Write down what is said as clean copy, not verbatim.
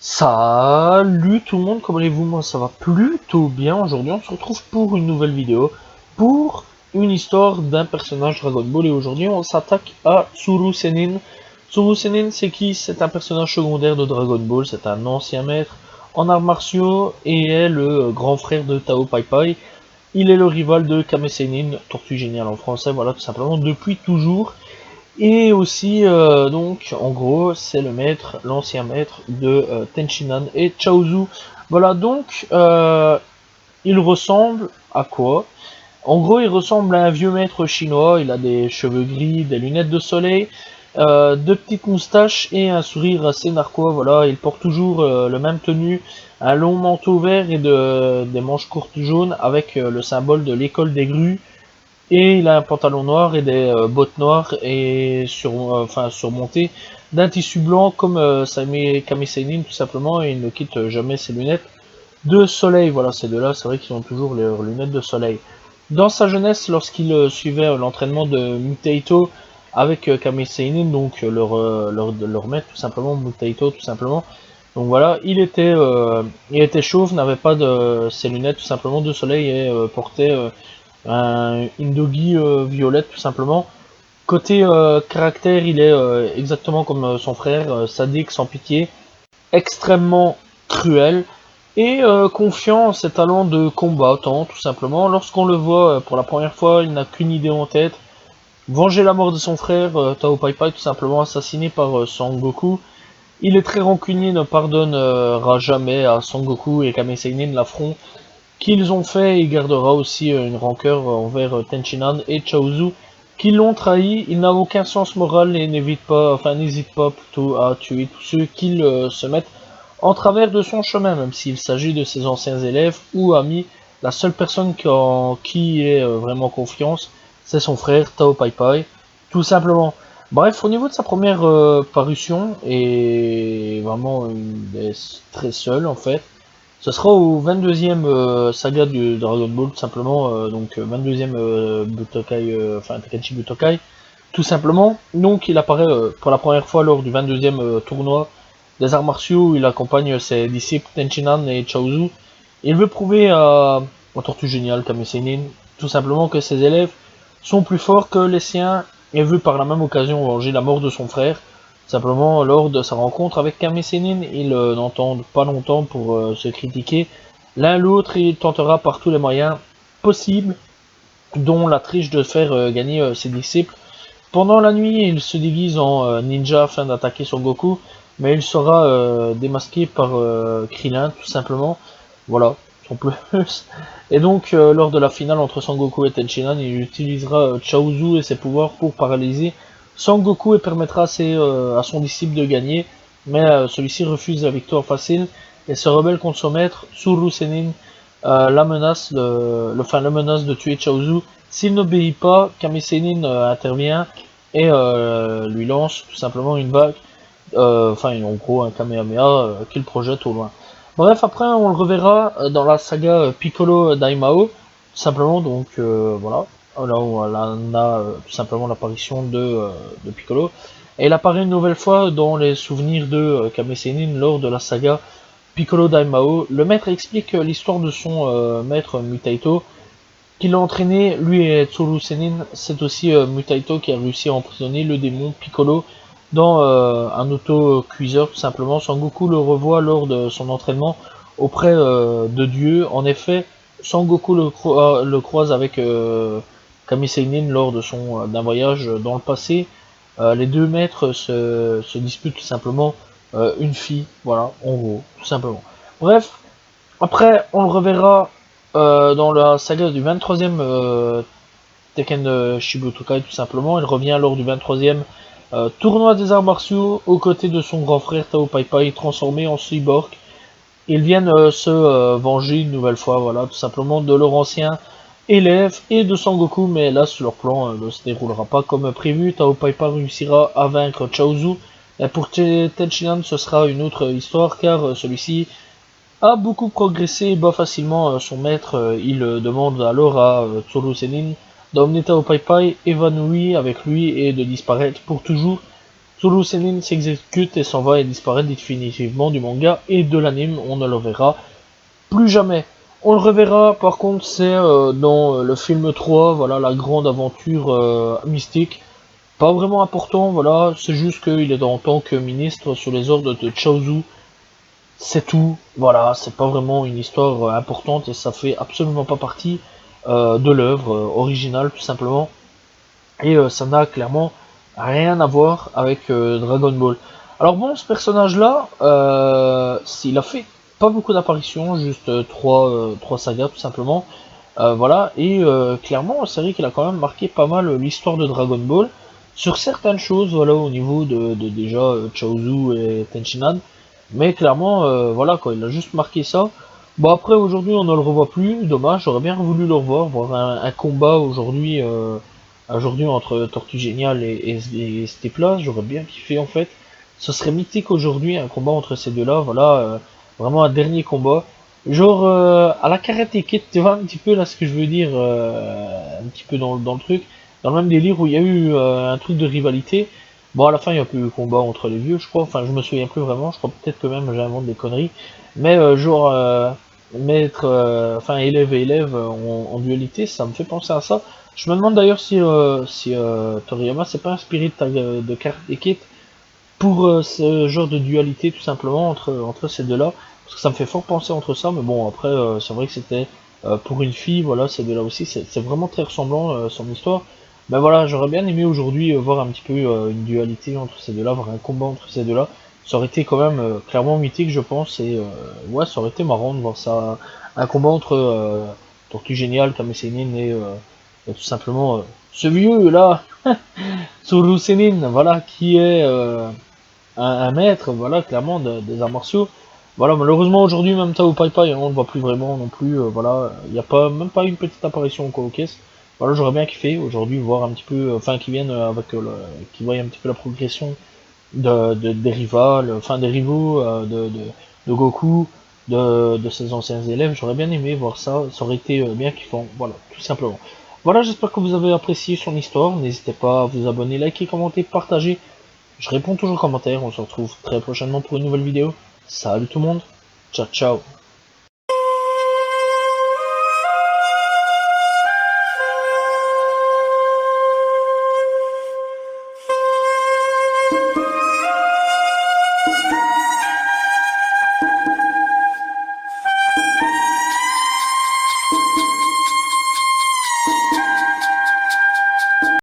Salut tout le monde, comment allez-vous? Moi ça va plutôt bien. Aujourd'hui on se retrouve pour une nouvelle vidéo, pour une histoire d'un personnage Dragon Ball, et aujourd'hui on s'attaque à Tsuru Senin. Tsuru Senin, c'est qui? C'est un personnage secondaire de Dragon Ball, c'est un ancien maître en arts martiaux et est le grand frère de Tao Pai Pai. Il est le rival de Kame Sennin, Tortue Géniale en français, voilà, tout simplement depuis toujours. Et aussi, donc, en gros, c'est le maître, l'ancien maître de Tenchinan et Chaozu. Voilà, donc, il ressemble à quoi? En gros, il ressemble à un vieux maître chinois. Il a des cheveux gris, des lunettes de soleil, deux petites moustaches et un sourire assez narquois. Voilà, il porte toujours le même tenue, un long manteau vert et des manches courtes jaunes avec le symbole de l'école des grues. Et il a un pantalon noir et des bottes noires et surmonté d'un tissu blanc comme Kame Senin tout simplement, et il ne quitte jamais ses lunettes de soleil. Voilà, ces deux-là, c'est vrai qu'ils ont toujours leurs lunettes de soleil. Dans sa jeunesse, lorsqu'il suivait l'entraînement de Mutaito avec Kame Senin, donc leur maître tout simplement, Mutaito tout simplement. Donc voilà, il était chauve, n'avait pas de ses lunettes tout simplement de soleil et portait une doggy violette tout simplement. Côté caractère, il est exactement comme son frère, sadique, sans pitié, extrêmement cruel et confiant en ses talents de combattant tout simplement. Lorsqu'on le voit pour la première fois, il n'a qu'une idée en tête: venger la mort de son frère, Tao Pai Pai, tout simplement assassiné par Sangoku. Il est très rancunier, ne pardonnera jamais à Sangoku et Kame Senin l'affront qu'ils ont fait. Il gardera aussi une rancœur envers Tenchinan et Chaozu qui l'ont trahi. Il n'a aucun sens moral et n'hésite pas plutôt à tuer tous ceux qui se mettent en travers de son chemin, même s'il s'agit de ses anciens élèves ou amis. La seule personne en qui il ait vraiment confiance, c'est son frère Tao Pai Pai, tout simplement. Bref, au niveau de sa première parution, et vraiment une des très seules en fait, ce sera au 22e saga du Dragon Ball, tout simplement, donc 22e Butokai, enfin Tenkaichi Butokai, tout simplement. Donc il apparaît pour la première fois lors du 22e tournoi des arts martiaux où il accompagne ses disciples Tenchinan et Chaozu. Il veut prouver à Tortue Géniale, Kame Sennin, tout simplement que ses élèves sont plus forts que les siens et veut par la même occasion venger la mort de son frère. Simplement, lors de sa rencontre avec Kame Sennin, ils n'entendent pas longtemps pour se critiquer l'un l'autre et il tentera par tous les moyens possibles, dont la triche, de faire gagner ses disciples. Pendant la nuit, il se déguise en ninja afin d'attaquer Son Goku, mais il sera démasqué par Krillin, tout simplement. Voilà, sans plus. Et donc, lors de la finale entre Sangoku et Tenchinan, il utilisera Chaozu et ses pouvoirs pour paralyser Sangoku et permettra à son disciple de gagner, mais celui-ci refuse la victoire facile et se rebelle contre son maître, Tsuru Senin, le menace de tuer Chaozu. S'il n'obéit pas, Kame Sennin intervient et lui lance tout simplement une vague, en gros un Kamehameha qu'il projette au loin. Bref, après on le reverra dans la saga Piccolo Daimao, tout simplement, donc voilà, là où on a tout simplement l'apparition de Piccolo, et il apparaît une nouvelle fois dans les souvenirs de Kame Sennin lors de la saga Piccolo Daimao. Le maître explique l'histoire de son maître Mutaito, qui l'a entraîné, lui et Tsuru Senin. C'est aussi Mutaito qui a réussi à emprisonner le démon Piccolo dans un auto-cuiseur tout simplement. Sangoku le revoit lors de son entraînement auprès de Dieu. En effet, Sangoku le croise avec Kame Sennin lors de d'un voyage dans le passé. Les deux maîtres se disputent tout simplement une fille, voilà, en gros, tout simplement. Bref, après, on le reverra dans la saga du 23e Tekken Shibutokai, tout simplement. Il revient lors du 23e tournoi des arts martiaux aux côtés de son grand frère Tao Pai Pai, transformé en cyborg. Ils viennent se venger une nouvelle fois, voilà, tout simplement, de leur ancien élève et de Sangoku, mais hélas, leur plan ne se déroulera pas comme prévu. Tao Pai Pai réussira à vaincre Chaozu. Et pour Tenchinan, ce sera une autre histoire, car celui-ci a beaucoup progressé et bat facilement son maître. Il demande alors à Tsuru Senin d'emmener Tao Pai Pai évanoui avec lui et de disparaître pour toujours. Tsuru Senin s'exécute et s'en va et disparaît définitivement du manga et de l'anime, on ne le verra plus jamais. On le reverra par contre c'est dans le film 3, voilà la grande aventure mystique. Pas vraiment important, voilà, c'est juste qu'il est en tant que ministre sous les ordres de Chaozu. C'est tout, voilà, c'est pas vraiment une histoire importante et ça fait absolument pas partie de l'œuvre originale tout simplement. Et ça n'a clairement rien à voir avec Dragon Ball. Alors bon, ce personnage-là, s'il a fait pas beaucoup d'apparitions, juste trois sagas tout simplement. Voilà, et clairement, c'est vrai qu'il a quand même marqué pas mal l'histoire de Dragon Ball sur certaines choses, voilà, au niveau de déjà Chaozu et Tenshinhan. Mais clairement, voilà quoi, il a juste marqué ça. Bon après aujourd'hui on ne le revoit plus, dommage, j'aurais bien voulu le revoir, voir un combat aujourd'hui entre Tortue Géniale et Stepla, j'aurais bien kiffé en fait. Ce serait mythique aujourd'hui, un combat entre ces deux-là, voilà, vraiment un dernier combat. Genre à la Karate Kid, tu vois un petit peu là ce que je veux dire, un petit peu dans le truc, dans le même délire où il y a eu un truc de rivalité. Bon à la fin il y a plus eu combat entre les vieux je crois, enfin je me souviens plus vraiment, je crois peut-être que même j'invente des conneries. Mais genre maître, enfin élève et élève en dualité, ça me fait penser à ça. Je me demande d'ailleurs si Toriyama s'est pas inspiré de Karate Kid pour ce genre de dualité tout simplement entre ces deux-là. Parce que ça me fait fort penser entre ça, mais bon après c'est vrai que c'était pour une fille, voilà, ces deux-là aussi, c'est vraiment très ressemblant son histoire. Mais voilà, j'aurais bien aimé aujourd'hui voir un petit peu une dualité entre ces deux-là, voir un combat entre ces deux-là. Ça aurait été quand même clairement mythique je pense, et ouais ça aurait été marrant de voir ça, un combat entre Tortue Géniale, Kame Sennin et tout simplement ce vieux là, Tsuru Senin, voilà, qui est un maître, voilà, clairement, des arts martiaux. Voilà, malheureusement aujourd'hui, même Tao Pai Pai, hein, on ne le voit plus vraiment non plus, voilà, il n'y a pas, même pas une petite apparition au caisse. Voilà, j'aurais bien kiffé aujourd'hui voir un petit peu, enfin, qu'ils viennent avec, qu'ils voient un petit peu la progression des rivales, enfin, des rivaux, de Goku, de ses anciens élèves. J'aurais bien aimé voir ça, ça aurait été bien kiffant, voilà, tout simplement. Voilà, j'espère que vous avez apprécié son histoire. N'hésitez pas à vous abonner, liker, commenter, partager. Je réponds toujours aux commentaires, on se retrouve très prochainement pour une nouvelle vidéo. Salut tout le monde, ciao ciao.